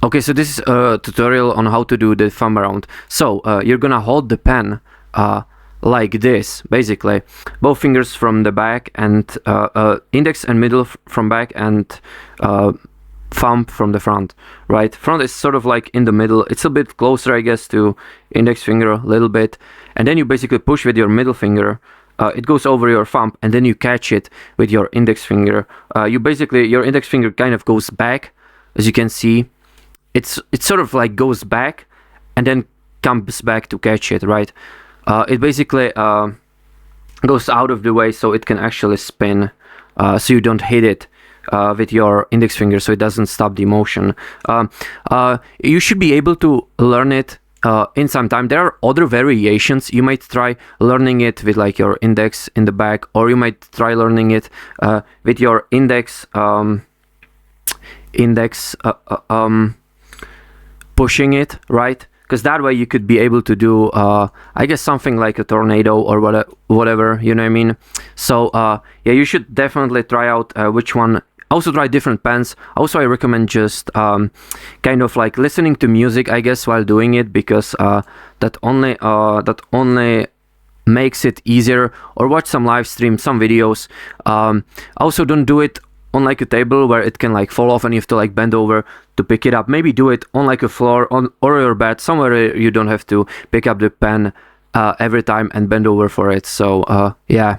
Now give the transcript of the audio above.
Okay, so this is a tutorial on how to do the thumb around. So you're gonna hold the pen like this, basically. Both fingers from the back, and index and middle from back, and thumb from the front, right? Front is sort of like in the middle. It's a bit closer, I guess, to index finger a little bit. And then you basically push with your middle finger. It goes over your thumb, and then you catch it with your index finger. Your index finger kind of goes back, as you can see. It sort of like goes back and then comes back to catch it, right? It basically goes out of the way so it can actually spin, so you don't hit it with your index finger, so it doesn't stop the motion. You should be able to learn it in some time. There are other variations. You might try learning it with like your index in the back, or you might try learning it with your index pushing it, right? Because that way you could be able to do I guess something like a tornado or whatever, you know what I mean? So yeah, you should definitely try out which one. Also try different pens. Also, I recommend just kind of like listening to music, I guess, while doing it, because that only makes it easier. Or watch some live stream, some videos. Also, don't do it on like a table where it can like fall off and you have to like bend over to pick it up. Maybe do it on like a floor or your bed, somewhere you don't have to pick up the pen every time and bend over for it. So yeah.